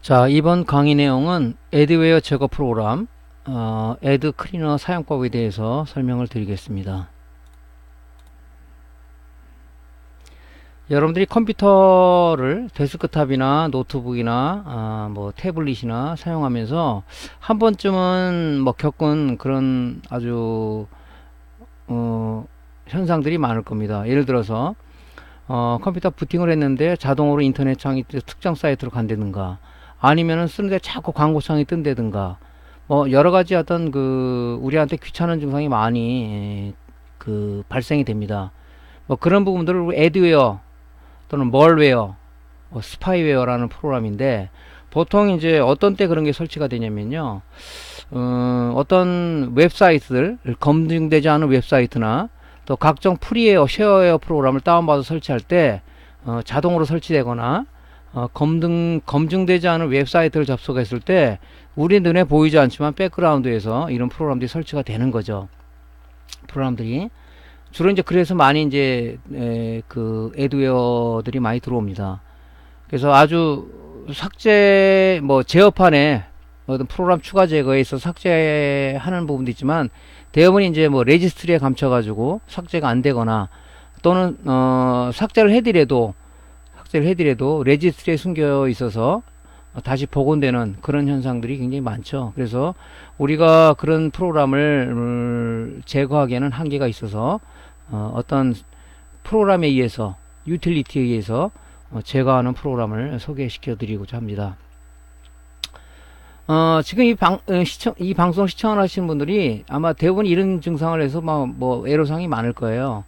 자, 이번 강의 내용은 애드웨어 제거 프로그램 애드 클리너 사용법에 대해서 설명을 드리겠습니다. 여러분들이 컴퓨터를 데스크탑이나 노트북이나 뭐 태블릿이나 사용하면서 한 번쯤은 뭐 겪은 그런 아주 현상들이 많을 겁니다. 예를 들어서 컴퓨터 부팅을 했는데 자동으로 인터넷 창이 특정 사이트로 간다든가, 아니면은 쓰는데 자꾸 광고창이 뜬다든가, 뭐 여러가지 어떤 우리한테 귀찮은 증상이 많이 발생이 됩니다. 뭐 그런 부분들을 애드웨어 또는 멀웨어, 뭐 스파이웨어라는 프로그램인데, 보통 이제 어떤 때 그런 게 설치가 되냐면요, 어떤 웹사이트들, 검증되지 않은 웹사이트나 또 각종 프리웨어, 쉐어웨어 프로그램을 다운받아 설치할 때 자동으로 설치되거나, 검증되지 않은 웹사이트를 접속했을 때 우리 눈에 보이지 않지만 백그라운드에서 이런 프로그램들이 설치가 되는 거죠. 프로그램들이 주로 이제 그래서 많이 이제 애드웨어들이 많이 들어옵니다. 그래서 아주 삭제, 뭐 제어판에 어떤 프로그램 추가 제거에 있어 삭제하는 부분도 있지만, 대부분 이제 뭐 레지스트리에 감춰가지고 삭제가 안 되거나, 또는 삭제를 해드려도 레지스트리에 숨겨 있어서 다시 복원되는 그런 현상들이 굉장히 많죠. 그래서 우리가 그런 프로그램을 제거하기에는 한계가 있어서 어떤 프로그램에 의해서, 유틸리티에 의해서 제거하는 프로그램을 소개시켜 드리고자 합니다. 지금 이 방송 시청을 하시는 분들이 아마 대부분 이런 증상을 해서 뭐 애로사항이 많을 거예요.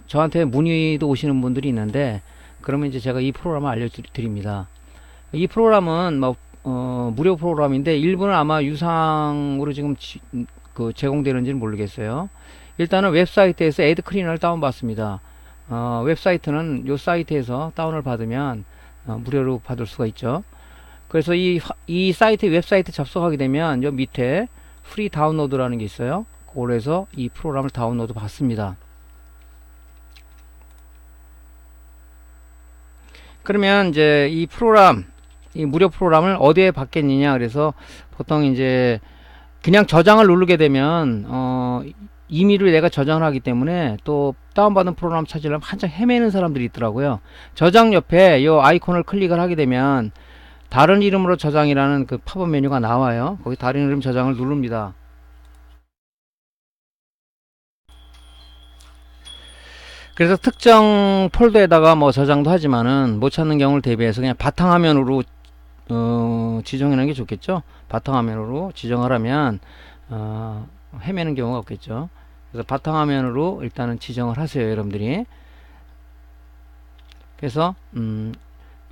저한테 문의도 오시는 분들이 있는데, 그러면 이제 제가 이 프로그램을 알려드립니다. 이 프로그램은 무료 프로그램인데, 일부는 아마 유상으로 지금 제공되는지는 모르겠어요. 일단은 웹사이트에서 애드 클리너를 다운받습니다. 웹사이트는 이 사이트에서 다운을 받으면 무료로 받을 수가 있죠. 그래서 이 사이트, 웹사이트 접속하게 되면 요 밑에 프리 다운로드라는 게 있어요. 그걸 해서 이 프로그램을 다운로드 받습니다. 그러면 이제 이 무료 프로그램을 어디에 받겠느냐. 그래서 보통 이제 그냥 저장을 누르게 되면 임의로 내가 저장을 하기 때문에 또 다운받은 프로그램 찾으려면 한참 헤매는 사람들이 있더라고요. 저장 옆에 이 아이콘을 클릭을 하게 되면 다른 이름으로 저장이라는 그 팝업 메뉴가 나와요. 거기 다른 이름 저장을 누릅니다. 그래서 특정 폴더에다가 뭐 저장도 하지만은 못 찾는 경우를 대비해서 그냥 바탕화면으로 지정해 놓은 게 좋겠죠. 바탕화면으로 지정을 하면 헤매는 경우가 없겠죠. 그래서 바탕화면으로 일단은 지정을 하세요, 여러분들이. 그래서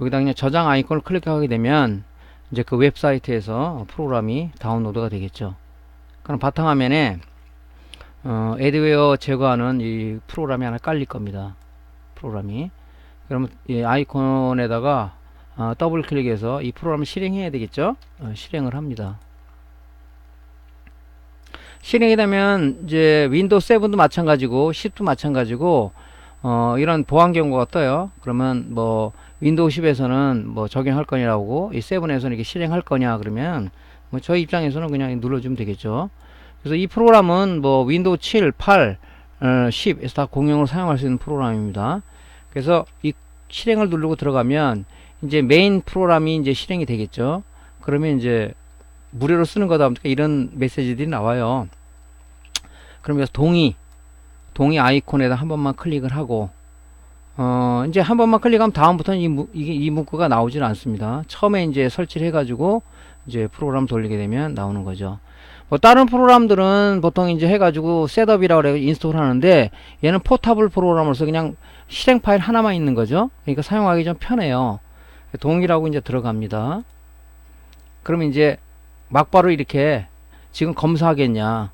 여기다 그냥 저장 아이콘을 클릭하게 되면 이제 그 웹사이트에서 프로그램이 다운로드가 되겠죠. 그럼 바탕화면에 애드웨어 제거하는 이 프로그램이 하나 깔릴 겁니다. 프로그램이. 그러면 이 아이콘에다가 더블 클릭해서 이 프로그램을 실행해야 되겠죠. 실행을 합니다. 실행이 되면 이제 윈도우 7도 마찬가지고 10도 마찬가지고 이런 보안 경고가 떠요. 그러면 뭐 윈도우 10에서는 뭐 적용할 거냐고, 이 7에서는 이렇게 실행할 거냐 그러면 뭐 저희 입장에서는 그냥 눌러주면 되겠죠. 그래서 이 프로그램은 뭐 윈도우 7, 8, 10에서 다 공용으로 사용할 수 있는 프로그램입니다. 그래서 이 실행을 누르고 들어가면 이제 메인 프로그램이 이제 실행이 되겠죠. 그러면 이제 무료로 쓰는 거다 보니까 이런 메시지들이 나와요. 그러면서 동의 아이콘에다 한 번만 클릭을 하고, 이제 한 번만 클릭하면 다음부터는 이 문구가 나오질 않습니다. 처음에 이제 설치를 해가지고 이제 프로그램 돌리게 되면 나오는 거죠. 뭐 다른 프로그램들은 보통 이제 해가지고 셋업이라고 해서 인스톨 하는데, 얘는 포터블 프로그램으로서 그냥 실행 파일 하나만 있는 거죠. 그러니까 사용하기 좀 편해요. 동의라고 이제 들어갑니다. 그러면 이제 막바로 이렇게 지금 검사하겠냐,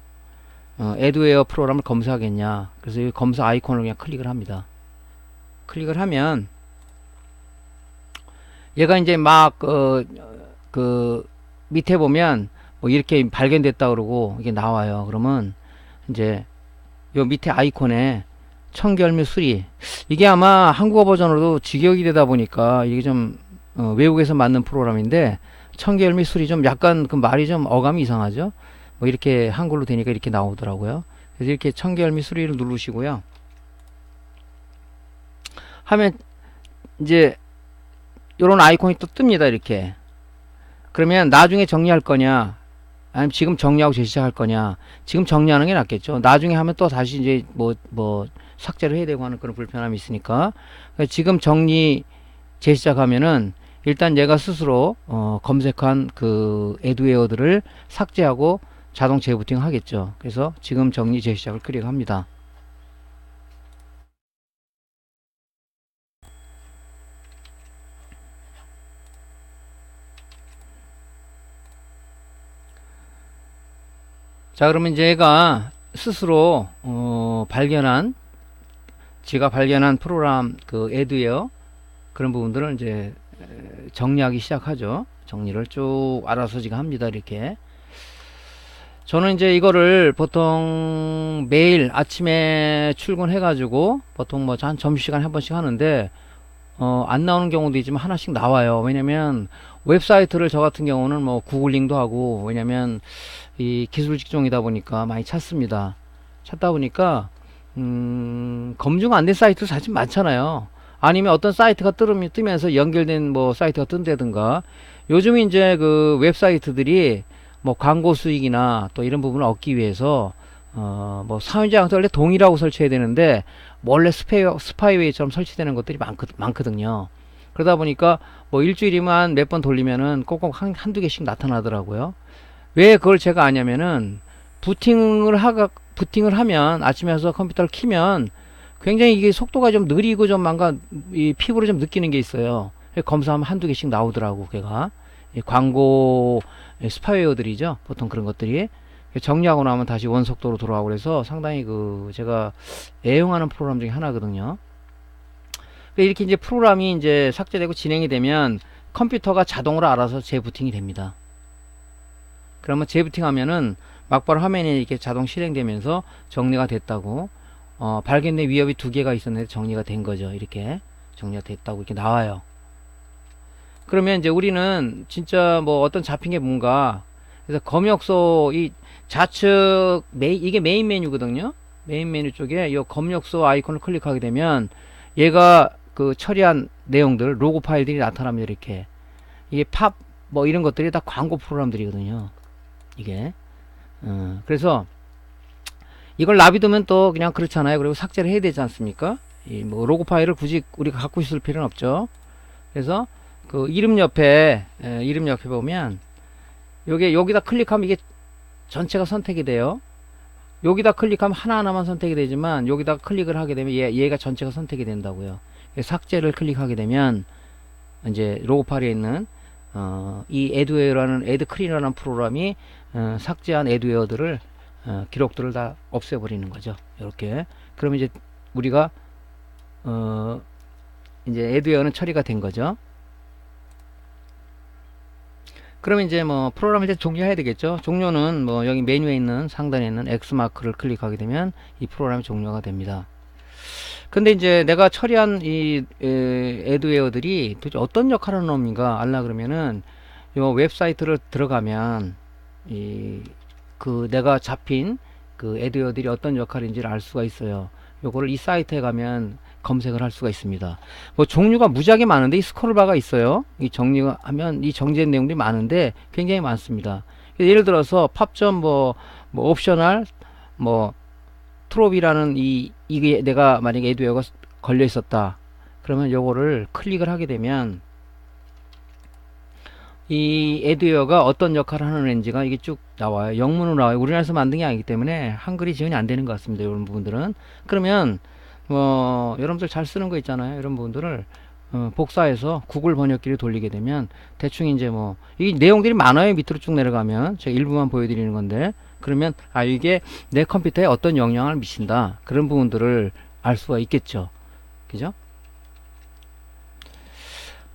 애드웨어 프로그램을 검사하겠냐. 그래서 이 검사 아이콘을 그냥 클릭을 합니다. 클릭을 하면 얘가 이제 막 밑에 보면 뭐 이렇게 발견됐다 그러고 이게 나와요. 그러면 이제 요 밑에 아이콘에 청결 수리, 이게 아마 한국어 버전으로도 직역이 되다 보니까 이게 좀 외국에서 만든 프로그램인데, 청계열미 술이 좀 약간 그 말이 좀 어감이 이상하죠. 뭐 이렇게 한글로 되니까 이렇게 나오더라고요. 그래서 이렇게 청계열미 수리를 누르시고요. 하면 이제 요런 아이콘이 또 뜹니다. 이렇게. 그러면 나중에 정리할 거냐, 아니면 지금 정리하고 재시작할 거냐. 지금 정리하는 게 낫겠죠. 나중에 하면 또 다시 이제 뭐 삭제를 해야 되고 하는 그런 불편함이 있으니까. 그러니까 지금 정리 재시작하면은 일단 얘가 스스로 검색한 그 애드웨어들을 삭제하고 자동 재부팅 하겠죠. 그래서 지금 정리 재시작을 클릭합니다. 자, 그러면 이제 얘가 스스로 지가 발견한 프로그램 그 애드웨어 그런 부분들을 이제 정리하기 시작하죠. 정리를 쭉 알아서 지가 합니다. 이렇게. 저는 이제 이거를 보통 매일 아침에 출근해가지고 보통 뭐 한 점심시간 한 번씩 하는데 안 나오는 경우도 있지만 하나씩 나와요. 왜냐면 웹사이트를 저 같은 경우는 뭐 구글링도 하고, 왜냐면 이 기술 직종이다 보니까 많이 찾습니다. 찾다 보니까 검증 안 된 사이트 사실 많잖아요. 아니면 어떤 사이트가 뜨면서 연결된 뭐 사이트가 뜬다든가. 요즘 이제 그 웹사이트들이 뭐 광고 수익이나 또 이런 부분을 얻기 위해서 뭐 사용자한테 원래 동일하고 설치해야 되는데 원래 스파이웨이처럼 설치되는 것들이 많거든요. 그러다 보니까 뭐 일주일이면 몇 번 돌리면은 꼭꼭 한두 개씩 나타나더라고요. 왜 그걸 제가 아냐면은 부팅을 하면 아침에 와서 컴퓨터를 키면 굉장히 이게 속도가 좀 느리고 좀 뭔가 이 피부로 좀 느끼는 게 있어요. 검사하면 한두 개씩 나오더라고. 걔가 광고 스파이웨어들이죠. 보통 그런 것들이 정리하고 나면 다시 원속도로 돌아가고, 그래서 상당히 그 제가 애용하는 프로그램 중에 하나거든요. 이렇게 이제 프로그램이 이제 삭제되고 진행이 되면 컴퓨터가 자동으로 알아서 재부팅이 됩니다. 그러면 재부팅하면은 막바로 화면에 이렇게 자동 실행되면서 정리가 됐다고, 발견된 위협이 2개가 있었는데 정리가 된 거죠. 이렇게 정리가 됐다고 이렇게 나와요. 그러면 이제 우리는 진짜 뭐 어떤 잡힌 게 뭔가, 그래서 검역소 이 좌측 이게 메인 메뉴거든요. 메인 메뉴 쪽에 이 검역소 아이콘을 클릭하게 되면 얘가 그 처리한 내용들, 로고 파일들이 나타납니다. 이렇게. 이게 팝 뭐 이런 것들이 다 광고 프로그램들이거든요. 이게. 그래서 이걸 놔두면 또 그냥 그렇잖아요. 그리고 삭제를 해야 되지 않습니까? 이 뭐 로고 파일을 굳이 우리가 갖고 있을 필요는 없죠. 그래서 그 이름 옆에 보면 여기다 클릭하면 이게 전체가 선택이 돼요. 여기다 클릭하면 하나하나만 선택이 되지만 여기다 클릭을 하게 되면 얘가 전체가 선택이 된다고요. 삭제를 클릭하게 되면 이제 로고 파일에 있는 이 애드웨어라는 애드크리너라는 프로그램이 삭제한 애드웨어들을 기록들을 다 없애버리는 거죠. 이렇게. 그러면 이제 우리가 이제 애드웨어는 처리가 된 거죠. 그러면 이제 뭐 프로그램을 이제 종료해야 되겠죠. 종료는 뭐 여기 메뉴에 있는 상단에 있는 X 마크를 클릭하게 되면 이 프로그램이 종료가 됩니다. 근데 이제 내가 처리한 이 애드웨어들이 도대체 어떤 역할을 하는 놈인가 알라 그러면은 요 웹사이트를 들어가면 그 내가 잡힌 그 애드웨어들이 어떤 역할인지를 알 수가 있어요. 요거를 이 사이트에 가면 검색을 할 수가 있습니다. 뭐 종류가 무지하게 많은데 이 스크롤바가 있어요. 이 정리하면 이 정제된 내용들이 많은데 굉장히 많습니다. 예를 들어서 팝점 뭐 옵셔널 뭐 트롭이라는 이게 내가 만약에 애드웨어가 걸려 있었다. 그러면 요거를 클릭을 하게 되면 이 애드웨어가 어떤 역할을 하는 앤지가 이게 쭉 나와요. 영문으로 나와요. 우리나라에서 만든 게 아니기 때문에 한글이 지원이 안 되는 것 같습니다. 이런 부분들은. 그러면 뭐 여러분들 잘 쓰는 거 있잖아요. 이런 부분들을 복사해서 구글 번역기를 돌리게 되면 대충 이제 뭐 이 내용들이 많아요. 밑으로 쭉 내려가면 제가 일부만 보여드리는 건데, 그러면 이게 내 컴퓨터에 어떤 영향을 미친다, 그런 부분들을 알 수가 있겠죠. 그죠?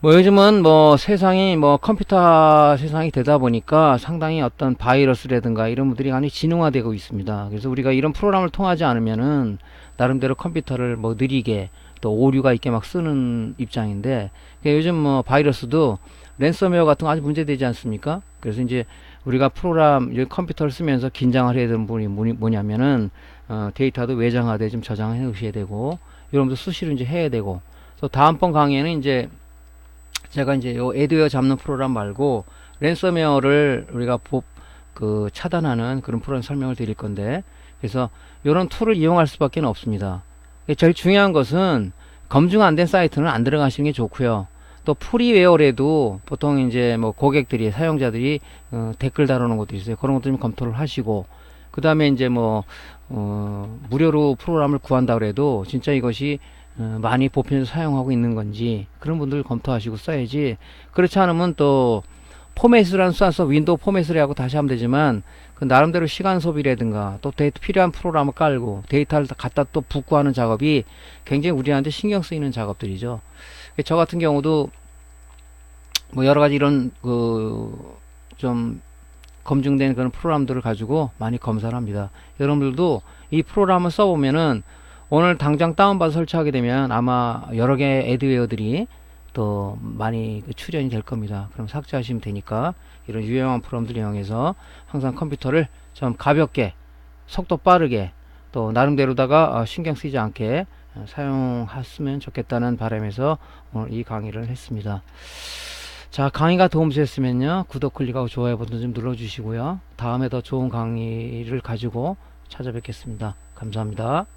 뭐 요즘은 뭐 세상이 뭐 컴퓨터 세상이 되다 보니까 상당히 어떤 바이러스라든가 이런 분들이 많이 진흥화되고 있습니다. 그래서 우리가 이런 프로그램을 통하지 않으면은 나름대로 컴퓨터를 뭐 느리게 또 오류가 있게 막 쓰는 입장인데, 요즘 뭐 바이러스도 랜섬웨어 같은 거 아주 문제되지 않습니까? 그래서 이제 우리가 프로그램, 컴퓨터를 쓰면서 긴장을 해야 되는 부분이 뭐냐면은, 데이터도 외장하되 좀 저장해 놓으셔야 되고, 이런 것도 수시로 이제 해야 되고, 또 다음번 강의에는 이제 제가 이제 요 애드웨어 잡는 프로그램 말고, 랜섬웨어를 우리가 차단하는 그런 프로그램 설명을 드릴 건데, 그래서 이런 툴을 이용할 수밖에 없습니다. 제일 중요한 것은 검증 안 된 사이트는 안 들어가시는 게 좋고요. 또 프리웨어래도 보통 이제 뭐 고객들이 사용자들이 댓글 달아놓은 것도 있어요. 그런 것도 좀 검토를 하시고, 그 다음에 이제 뭐 무료로 프로그램을 구한다 그래도 진짜 이것이 많이 보편적으로 사용하고 있는 건지 그런 분들 검토하시고 써야지. 그렇지 않으면 또 포맷이라는 써서 윈도우 포맷을 하고 다시 하면 되지만, 그 나름대로 시간 소비라든가 또 데이터 필요한 프로그램을 깔고 데이터를 갖다 또 붓고 하는 작업이 굉장히 우리한테 신경 쓰이는 작업들이죠. 저 같은 경우도 뭐 여러 가지 이런 좀 검증된 그런 프로그램들을 가지고 많이 검사를 합니다. 여러분들도 이 프로그램을 써보면은 오늘 당장 다운받아 설치하게 되면 아마 여러 개의 애드웨어들이 또 많이 출연이 될 겁니다. 그럼 삭제하시면 되니까 이런 유용한 프로그램들 이용해서 항상 컴퓨터를 좀 가볍게, 속도 빠르게, 또 나름대로다가 신경 쓰이지 않게 사용했으면 좋겠다는 바람에서 오늘 이 강의를 했습니다. 자, 강의가 도움되셨으면요, 구독, 클릭하고 좋아요 버튼 좀 눌러주시고요. 다음에 더 좋은 강의를 가지고 찾아뵙겠습니다. 감사합니다.